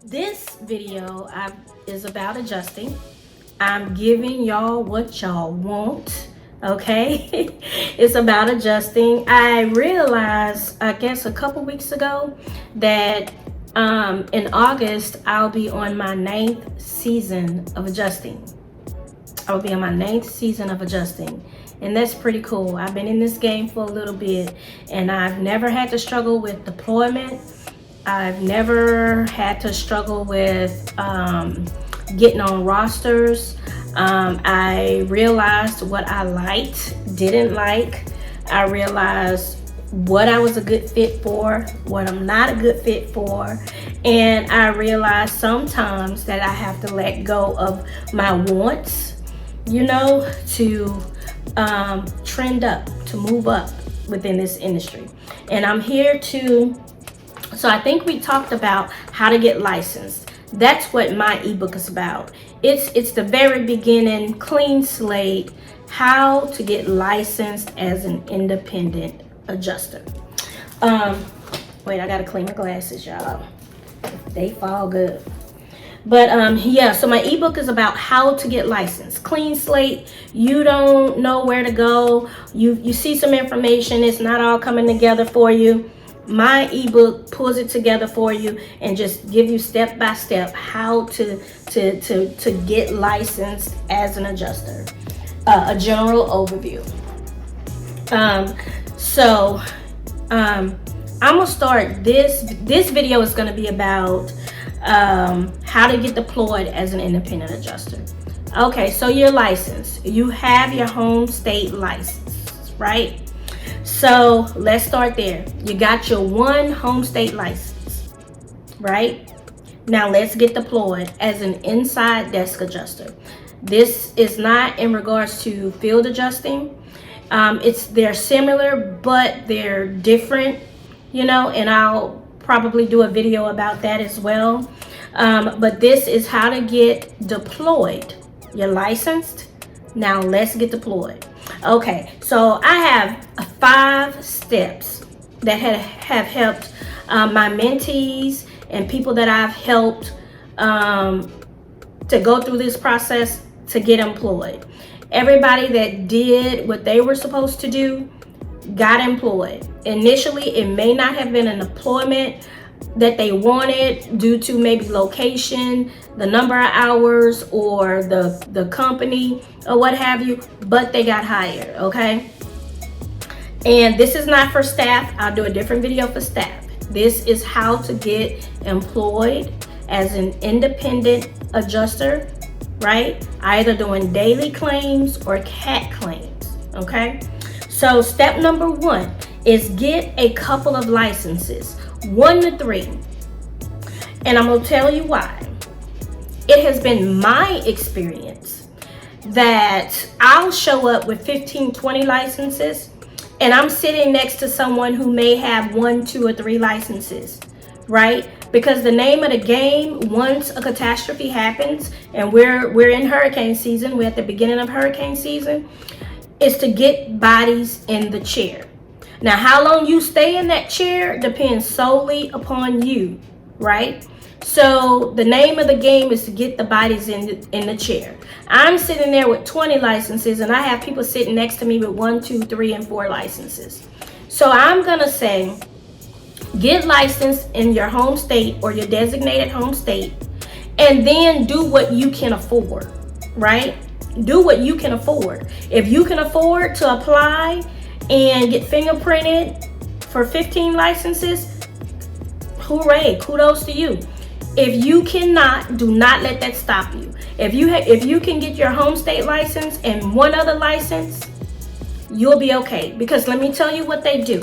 This video is about adjusting. I'm giving y'all what y'all want, okay? It's about adjusting. I realized, I guess a couple weeks ago, that in August, I'll be on my 9th season of adjusting. I'll be on my 9th season of adjusting. And that's pretty cool. I've been in this game for a little bit, and I've never had to struggle with deployment. I've never had to struggle with getting on rosters. I realized what I liked, didn't like. I realized what I was a good fit for, what I'm not a good fit for. And I realized sometimes that I have to let go of my wants, to trend up, to move up within this industry. And I'm here so I think we talked about how to get licensed. That's what my ebook is about. It's the very beginning, clean slate, how to get licensed as an independent adjuster. Wait, I gotta clean my glasses, y'all. They fall good. But so my ebook is about how to get licensed. Clean slate. You don't know where to go. You see some information, it's not all coming together for you. My ebook pulls it together for you and just give you step by step how to get licensed as an adjuster. A general overview. I'm gonna start this video is gonna be about how to get deployed as an independent adjuster. Okay, so you're licensed. You have your home state license, right? So let's start there. You got your one home state license, right? Now let's get deployed as an inside desk adjuster. This is not in regards to field adjusting. They're similar, but they're different, and I'll probably do a video about that as well. But this is how to get deployed. You're licensed. Now let's get deployed. Okay, so I have 5 steps that have helped my mentees and people that I've helped to go through this process to get employed. Everybody that did what they were supposed to do got employed. Initially, it may not have been an employment that they wanted due to maybe location, the number of hours, or the company or what have you, but they got hired, okay? And this is not for staff. I'll do a different video for staff. This is how to get employed as an independent adjuster, right? Either doing daily claims or CAT claims, okay? So step number 1 is get a couple of licenses, 1 to 3. And I'm gonna tell you why. It has been my experience that I'll show up with 15, 20 licenses, and I'm sitting next to someone who may have 1, 2, or 3 licenses, right? Because the name of the game, once a catastrophe happens, and we're in hurricane season, we're at the beginning of hurricane season, is to get bodies in the chair. Now, how long you stay in that chair depends solely upon you, right? So the name of the game is to get the bodies in the chair. I'm sitting there with 20 licenses, and I have people sitting next to me with 1, 2, 3, and 4 licenses. So I'm gonna say, get licensed in your home state or your designated home state, and then do what you can afford, right? Do what you can afford. If you can afford to apply and get fingerprinted for 15 licenses, hooray, kudos to you. If you cannot, do not let that stop you. If you can get your home state license and 1 other license, you'll be okay. Because let me tell you what they do.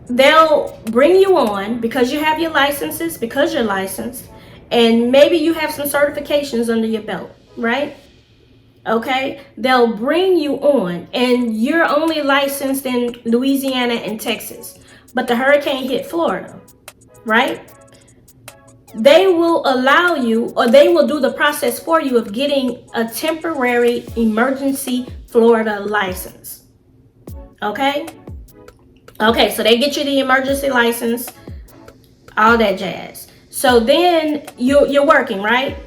They'll bring you on because you have your licenses, because you're licensed, and maybe you have some certifications under your belt, right? Okay, they'll bring you on, and you're only licensed in Louisiana and Texas, but the hurricane hit Florida, right? They will allow you, or they will do the process for you of getting a temporary emergency Florida license. Okay, so they get you the emergency license. all that jazz. So then you're working, right?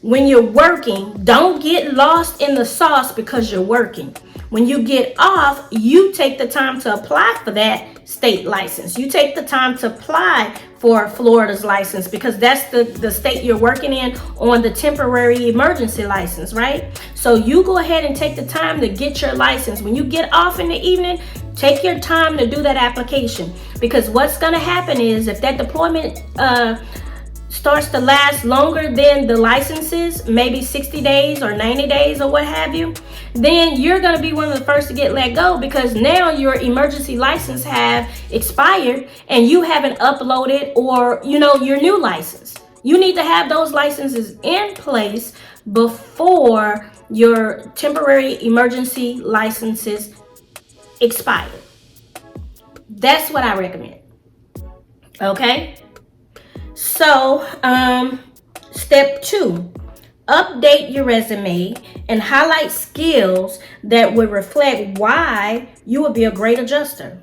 When you're working, don't get lost in the sauce because you're working. When you get off, you take the time to apply for that state license. You take the time to apply for Florida's license because that's the state you're working in on the temporary emergency license, right? So you go ahead and take the time to get your license. When you get off in the evening, take your time to do that application, because what's going to happen is if that deployment starts to last longer than the licenses, maybe 60 days or 90 days or what have you, then you're going to be one of the first to get let go, because now your emergency license have expired and you haven't uploaded or your new license. You need to have those licenses in place before your temporary emergency licenses expire. That's what I recommend. Okay? So, step 2, update your resume and highlight skills that would reflect why you would be a great adjuster.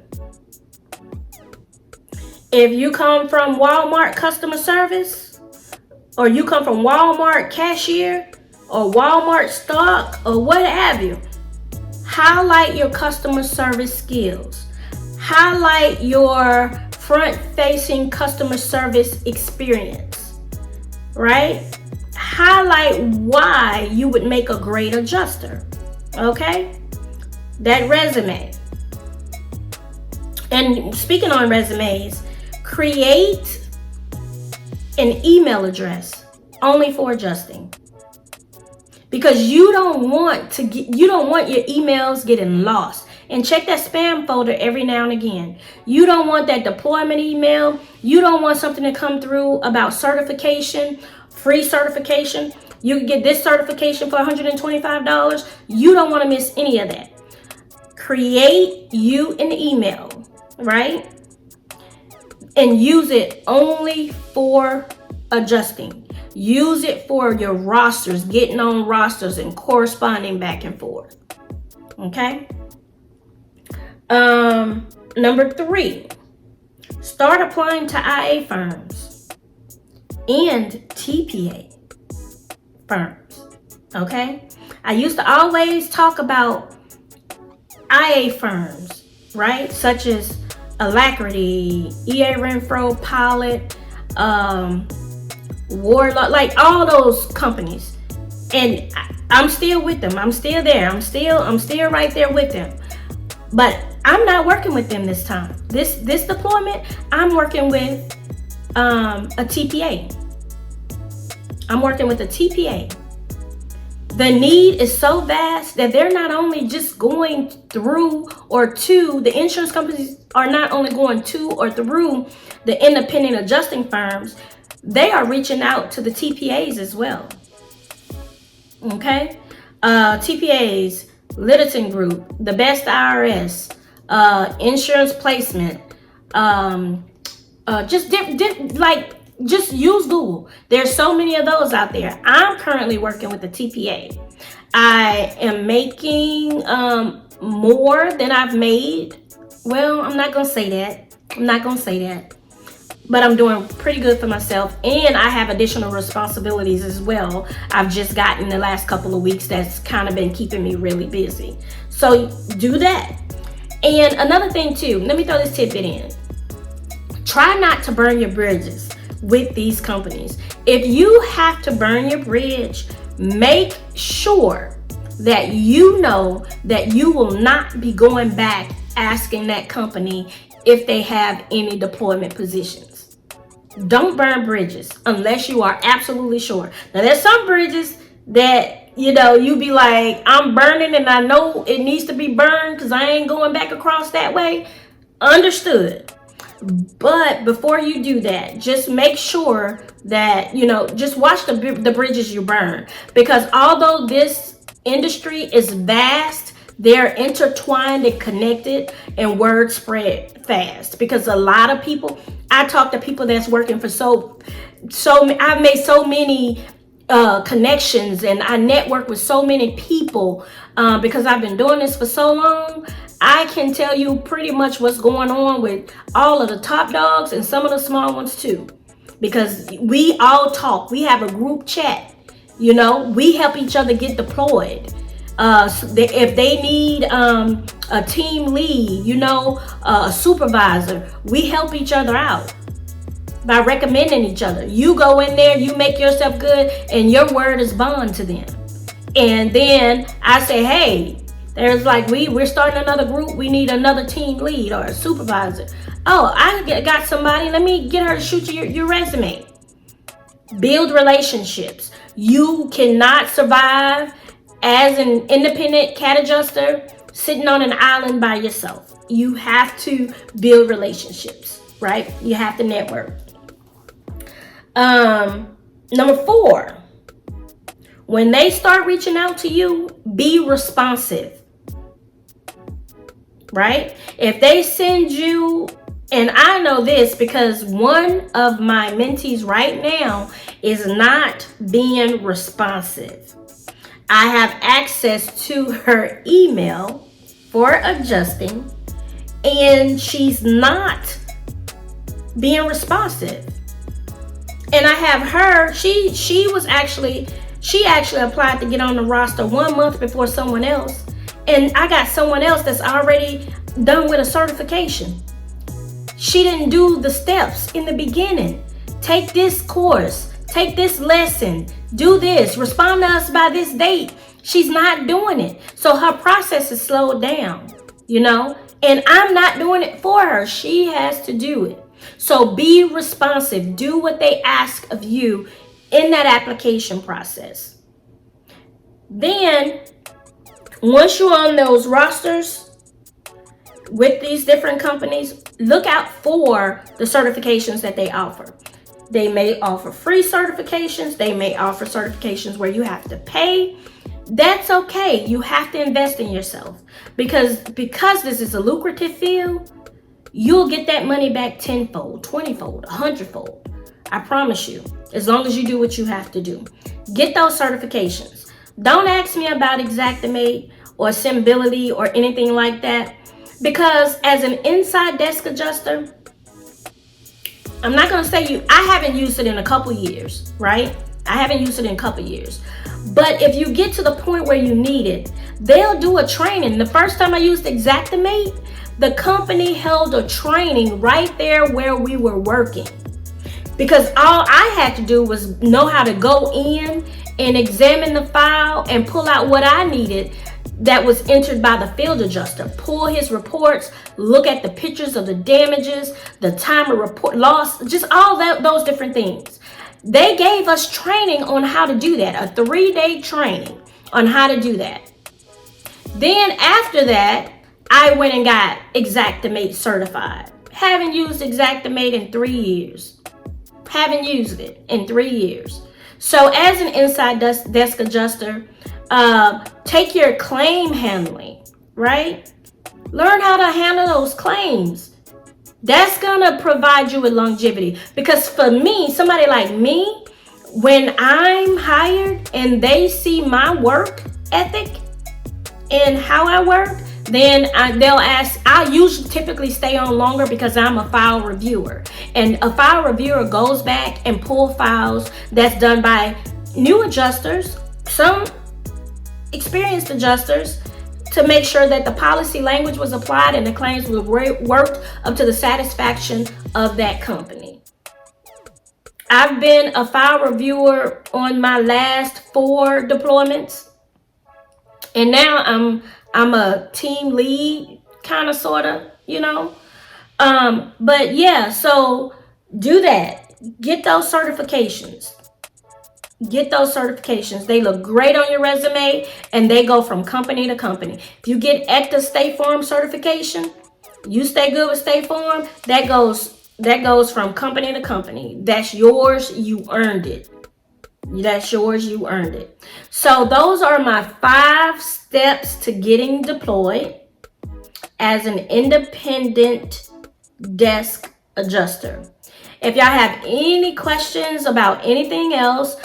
If you come from Walmart customer service, or you come from Walmart cashier, or Walmart stock, or what have you, highlight your customer service skills. Highlight your front-facing customer service experience, right? Highlight why you would make a great adjuster, okay? That resume. And speaking on resumes, create an email address only for adjusting, because you don't want your emails getting lost. And check that spam folder every now and again. You don't want that deployment email. You don't want something to come through about certification, free certification. You can get this certification for $125. You don't want to miss any of that. Create you an email, right? And use it only for adjusting. Use it for your rosters, getting on rosters and corresponding back and forth. Okay? Number 3, start applying to IA firms and TPA firms. Okay? I used to always talk about IA firms, right? Such as Alacrity, EA Renfro, Pilot, Warlock, like all those companies. And I'm still with them. I'm still there. I'm still right there with them. But I'm not working with them this time. This deployment, I'm working with a TPA. I'm working with a TPA. The need is so vast that they're not only just going through or to, the insurance companies are not only going to or through the independent adjusting firms, they are reaching out to the TPAs as well. Okay? TPAs, Littleton Group, The Best IRS, Insurance Placement, just use Google. There's so many of those out there. I'm currently working with the TPA. I am making more than I've made. Well, I'm not gonna say that. But I'm doing pretty good for myself, and I have additional responsibilities as well. I've just gotten the last couple of weeks that's kind of been keeping me really busy. So do that. And another thing too, let me throw this tidbit in. Try not to burn your bridges with these companies. If you have to burn your bridge, make sure that you know that you will not be going back asking that company if they have any deployment positions. Don't burn bridges unless you are absolutely sure. Now, there's some bridges that, you be like, I'm burning and I know it needs to be burned because I ain't going back across that way. Understood. But before you do that, just make sure that, just watch the bridges you burn. Because although this industry is vast, they're intertwined and connected, and word spread fast. Because a lot of people, I talk to people that's working for so I've made so many connections, and I network with so many people because I've been doing this for so long. I can tell you pretty much what's going on with all of the top dogs and some of the small ones too. Because we all talk. We have a group chat. You know, we help each other get deployed. If they need a team lead, you know, a supervisor, we help each other out by recommending each other. You go in there, you make yourself good, and your word is bond to them. And then I say, hey, there's like, we're starting another group. We need another team lead or a supervisor. Oh, I got somebody. Let me get her to shoot your resume. Build relationships. You cannot survive as an independent cat adjuster sitting on an island by yourself. You have to build relationships, right? You have to network. Number 4, when they start reaching out to you, be responsive, right? If they send you, and I know this because one of my mentees right now is not being responsive. I have access to her email for adjusting, and she's not being responsive. And I have her, she actually applied to get on the roster 1 month before someone else. And I got someone else that's already done with a certification. She didn't do the steps in the beginning. Take this course, take this lesson, do this, respond to us by this date. She's not doing it. So her process is slowed down, you know, and I'm not doing it for her. She has to do it. So be responsive. Do what they ask of you in that application process. Then, once you're on those rosters with these different companies, look out for the certifications that they offer. They may offer free certifications. They may offer certifications where you have to pay. That's okay. You have to invest in yourself because this is a lucrative field. You'll get that money back 10-fold, 20-fold, 100-fold. I promise you, as long as you do what you have to do. Get those certifications. Don't ask me about Xactimate or Symbility or anything like that, because as an inside desk adjuster, I'm not going to say I haven't used it in a couple years, right? I haven't used it in a couple years. But if you get to the point where you need it, they'll do a training. The first time I used Xactimate, the company held a training right there where we were working. Because all I had to do was know how to go in and examine the file and pull out what I needed that was entered by the field adjuster. Pull his reports, look at the pictures of the damages, the time of report loss, just all those different things. They gave us training on how to do that, a 3-day training on how to do that. Then after that, I went and got Xactimate certified. Haven't used Xactimate in 3 years. Haven't used it in 3 years. So as an inside desk adjuster, take your claim handling, right? Learn how to handle those claims. That's gonna provide you with longevity. Because for me, somebody like me, when I'm hired and they see my work ethic and how I work, then they'll ask. I usually typically stay on longer because I'm a file reviewer, and a file reviewer goes back and pull files that's done by new adjusters, some experienced adjusters, to make sure that the policy language was applied and the claims were worked up to the satisfaction of that company. I've been a file reviewer on my last 4 deployments, and now I'm a team lead, kind of, sort of, you know. But yeah, so do that. Get those certifications. Get those certifications. They look great on your resume, and they go from company to company. If you get ECTA State Farm certification, you stay good with State Farm, that goes from company to company. That's yours. You earned it. That's yours. You earned it. So those are my 5 steps to getting deployed as an independent desk adjuster. If y'all have any questions about anything else,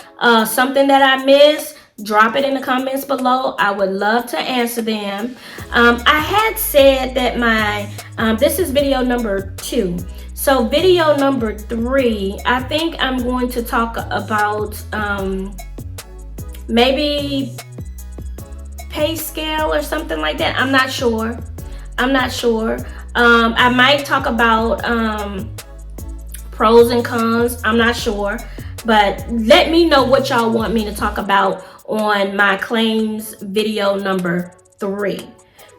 something that I missed, drop it in the comments below. I would love to answer them. I had said that my this is video number 2. So video number 3, I think I'm going to talk about maybe pay scale or something like that. I'm not sure. I might talk about pros and cons. I'm not sure, but let me know what y'all want me to talk about on my claims video number 3.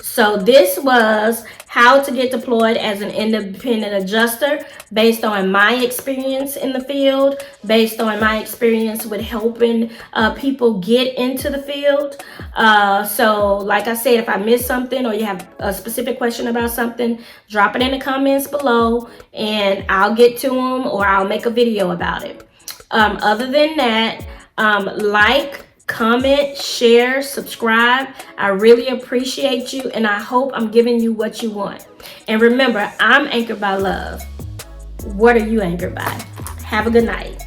So this was how to get deployed as an independent adjuster based on my experience in the field, based on my experience with helping people get into the field. So like I said, if I missed something or you have a specific question about something, drop it in the comments below and I'll get to them or I'll make a video about it. Other than that, like, comment, share, subscribe. I really appreciate you, and I hope I'm giving you what you want. And remember, I'm anchored by love. What are you anchored by? Have a good night.